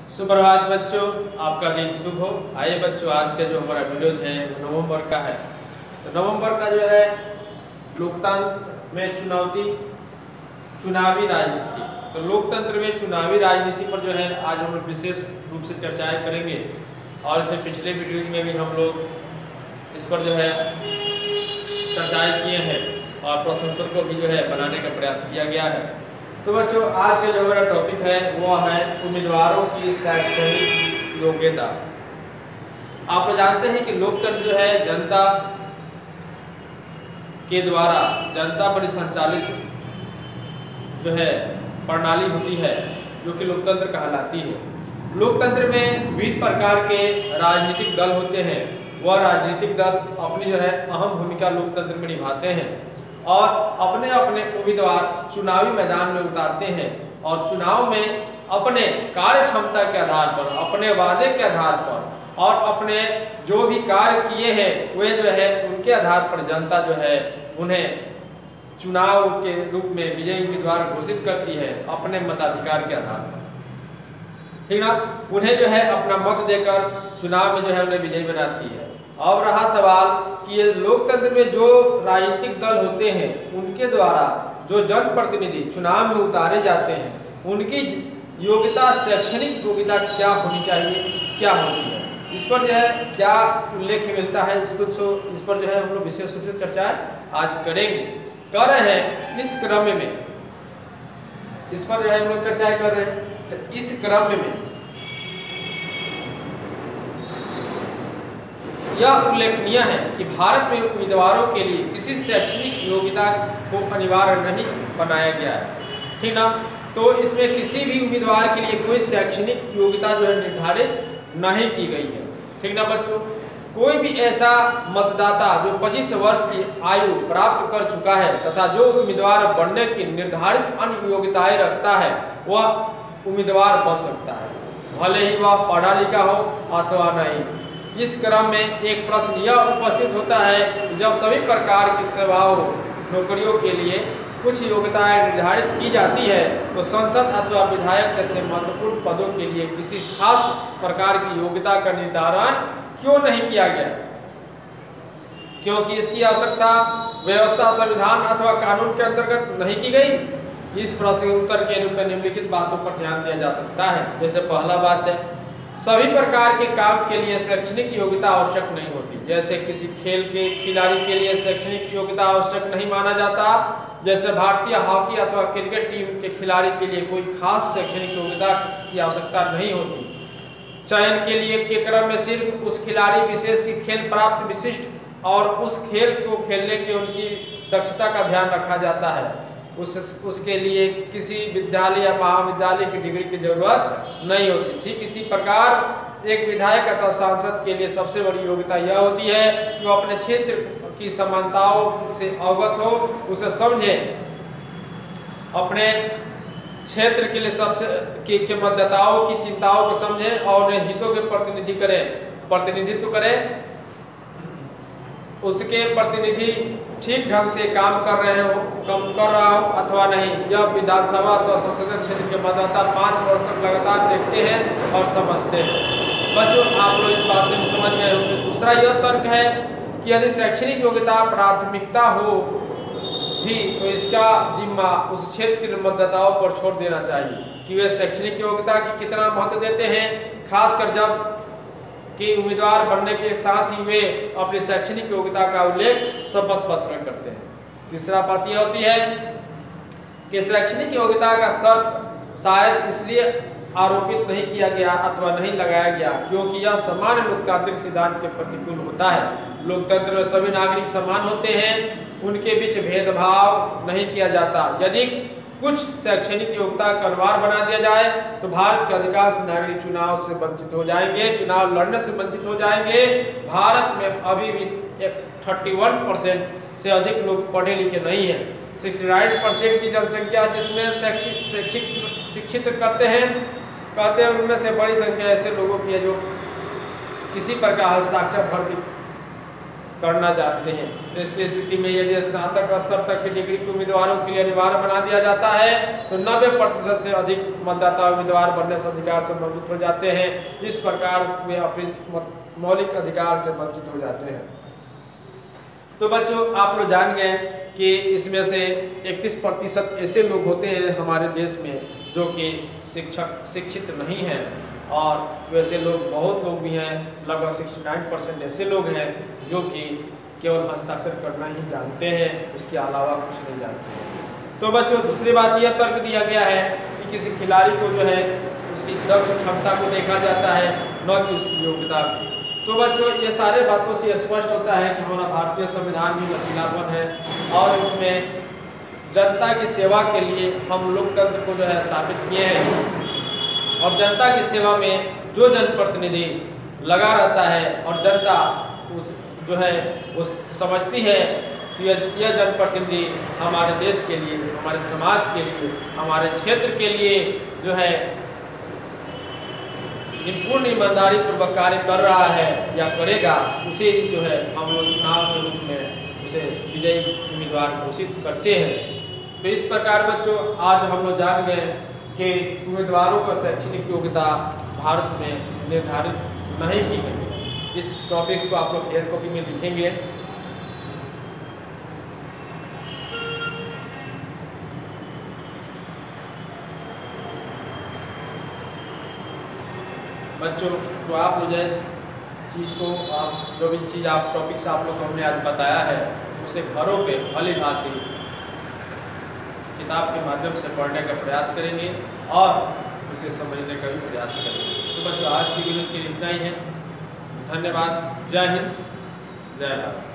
सुप्रभात बच्चों, आपका दिन शुभ हो। आइए बच्चों, आज का जो हमारा वीडियो है नवंबर का है। तो नवंबर का जो है लोकतंत्र में चुनावी राजनीति। तो लोकतंत्र में चुनावी राजनीति पर जो है आज हम लोग विशेष रूप से चर्चाएं करेंगे। और इससे पिछले वीडियो में भी हम लोग इस पर जो है चर्चाएं किए हैं और प्रश्न उत्तर को भी जो है बनाने का प्रयास किया गया है। तो बच्चों, आज का जो हमारा टॉपिक है वो है उम्मीदवारों की शैक्षणिक योग्यता। आप लोग जानते हैं कि लोकतंत्र जो है जनता के द्वारा जनता पर संचालित जो है प्रणाली होती है, जो कि लोकतंत्र कहलाती है। लोकतंत्र में विभिन्न प्रकार के राजनीतिक दल होते हैं। वह राजनीतिक दल अपनी जो है अहम भूमिका लोकतंत्र में निभाते हैं और अपने अपने उम्मीदवार चुनावी मैदान में उतारते हैं और चुनाव में अपने कार्य क्षमता के आधार पर, अपने वादे के आधार पर और अपने जो भी कार्य किए हैं वे जो है उनके आधार पर जनता जो है उन्हें चुनाव के रूप में विजयी उम्मीदवार घोषित करती है अपने मताधिकार के आधार पर। ठीक ना, उन्हें जो है अपना मत देकर चुनाव में जो है उन्हें विजयी बनाती है। अब रहा सवाल कि ये लोकतंत्र में जो राजनीतिक दल होते हैं उनके द्वारा जो जनप्रतिनिधि चुनाव में उतारे जाते हैं, उनकी योग्यता, शैक्षणिक योग्यता क्या होनी चाहिए, क्या होती है, इस पर जो है क्या उल्लेख मिलता है, इस पर जो है हम लोग विशेष रूप से चर्चा आज करेंगे। कर रहे हैं इस क्रम में, इस पर जो है हम लोग चर्चाएं कर रहे हैं। तो इस क्रम में यह उल्लेखनीय है कि भारत में उम्मीदवारों के लिए किसी शैक्षणिक योग्यता को अनिवार्य नहीं बनाया गया है। ठीक ना, तो इसमें किसी भी उम्मीदवार के लिए कोई शैक्षणिक योग्यता जो है निर्धारित नहीं की गई है। ठीक ना बच्चों, कोई भी ऐसा मतदाता जो 25 वर्ष की आयु प्राप्त कर चुका है तथा जो उम्मीदवार बनने की निर्धारित अन्य योग्यताएं रखता है वह उम्मीदवार बन सकता है, भले ही वह पढ़ा लिखा हो अथवा नहीं। इस क्रम में एक प्रश्न यह उपस्थित होता है कि जब सभी प्रकार की सेवाओं नौकरियों के लिए कुछ योग्यताएं निर्धारित की जाती है तो संसद अथवा विधायक जैसे महत्वपूर्ण पदों के लिए किसी खास प्रकार की योग्यता का निर्धारण क्यों नहीं किया गया? क्योंकि इसकी आवश्यकता व्यवस्था, संविधान अथवा कानून के अंतर्गत नहीं की गई। इस प्रश्न के उत्तर के रूप में निम्नलिखित बातों पर ध्यान दिया जा सकता है। जैसे पहला बात है, सभी प्रकार के काम के लिए शैक्षणिक योग्यता आवश्यक नहीं होती। जैसे किसी खेल के खिलाड़ी के लिए शैक्षणिक योग्यता आवश्यक नहीं माना जाता। जैसे भारतीय हॉकी अथवा क्रिकेट टीम के खिलाड़ी के लिए कोई खास शैक्षणिक योग्यता की आवश्यकता नहीं होती। चयन के लिए के क्रम में सिर्फ उस खिलाड़ी विशेष की खेल प्राप्त विशिष्ट और उस खेल को खेलने की उनकी दक्षता का ध्यान रखा जाता है। उसके लिए किसी विद्यालय या महाविद्यालय की डिग्री की जरूरत नहीं होती। ठीक इसी प्रकार एक विधायक अथवा सांसद के लिए सबसे बड़ी योग्यता यह होती है कि वो अपने क्षेत्र की समानताओं से अवगत हो, उसे समझे, अपने क्षेत्र के लिए के मतदाताओं की चिंताओं को समझे और उन्हें हितों के प्रतिनिधित्व करें। उसके प्रतिनिधि ठीक ढंग से काम कर रहा हो अथवा नहीं, यह विधानसभा अथवा संसदीय क्षेत्र के मतदाता 5 वर्ष तक लगातार देखते हैं और समझते हैं। बच्चों, आप लोग इस बात से समझ गए होंगे। दूसरा यह तर्क है कि यदि शैक्षणिक योग्यता प्राथमिकता हो भी तो इसका जिम्मा उस क्षेत्र के मतदाताओं पर छोड़ देना चाहिए कि वे शैक्षणिक योग्यता की कितना महत्व देते हैं, खासकर जब कि उम्मीदवार बनने के साथ ही वे अपनी शैक्षणिक योग्यता का उल्लेख शपथ पत्र में करते हैं। तीसरा बात यह होती है कि शैक्षणिक योग्यता का शर्त शायद इसलिए आरोपित नहीं किया गया अथवा नहीं लगाया गया क्योंकि यह सामान्य लोकतांत्रिक सिद्धांत के प्रतिकूल होता है। लोकतंत्र में सभी नागरिक समान होते हैं, उनके बीच भेदभाव नहीं किया जाता। यदि कुछ शैक्षणिक योग्यता का अनिवार्य बना दिया जाए तो भारत के अधिकांश नागरिक चुनाव से वंचित हो जाएंगे, चुनाव लड़ने से वंचित हो जाएंगे। भारत में अभी भी 31% से अधिक लोग पढ़े लिखे नहीं हैं। 69% की जनसंख्या जिसमें शिक्षित कहते हैं उनमें से बड़ी संख्या ऐसे लोगों की है जो किसी प्रकार हस्ताक्षर भर भी करना जानते हैं। ऐसी स्थिति में यदि स्नातक स्तर तक की डिग्री के उम्मीदवारों के लिए अनिवार्य बना दिया जाता है तो 90% से अधिक मतदाता उम्मीदवार बनने से अधिकार से वंचित हो जाते हैं। इस प्रकार वे अपने मौलिक अधिकार से वंचित हो जाते हैं। तो बच्चों, आप लोग जान गए कि इसमें से 31% ऐसे लोग होते हैं हमारे देश में जो कि शिक्षित नहीं हैं, और वैसे लोग बहुत लोग भी हैं, लगभग 69% ऐसे लोग हैं जो कि केवल हस्ताक्षर करना ही जानते हैं, उसके अलावा कुछ नहीं जानते हैं। तो बच्चों, दूसरी बात यह तर्क दिया गया है कि किसी खिलाड़ी को जो है उसकी दक्ष क्षमता को देखा जाता है, न कि उसकी योग्यता। तो बच्चों, ये सारे बातों से स्पष्ट होता है कि हमारा भारतीय संविधान में लचीलापन है और इसमें जनता की सेवा के लिए हम लोकतंत्र को जो है स्थापित किए हैं, और जनता की सेवा में जो जनप्रतिनिधि लगा रहता है और जनता उस जो है वो समझती है कि यह जनप्रतिनिधि हमारे देश के लिए, हमारे समाज के लिए, हमारे क्षेत्र के लिए जो है पूर्ण ईमानदारी पूर्वक कार्य कर रहा है या करेगा, उसे जो है हम लोग चुनाव के रूप में उसे विजयी उम्मीदवार घोषित करते हैं। तो इस प्रकार बच्चों, आज हम लोग जान गए कि उम्मीदवारों का शैक्षणिक योग्यता भारत में निर्धारित नहीं की गई। इस टॉपिक्स को आप लोग हेयर कॉपी में लिखेंगे। बच्चों, तो आप लोग जो चीज़ को जो भी चीज़ आप टॉपिक्स आप लोग को हमने आज बताया है उसे घरों पे भली भांति किताब के माध्यम से पढ़ने का प्रयास करेंगे और उसे समझने का भी प्रयास करेंगे। तो बच्चों, आज की वीडियो के लिए इतना ही है। धन्यवाद। जय हिंद, जय भारत।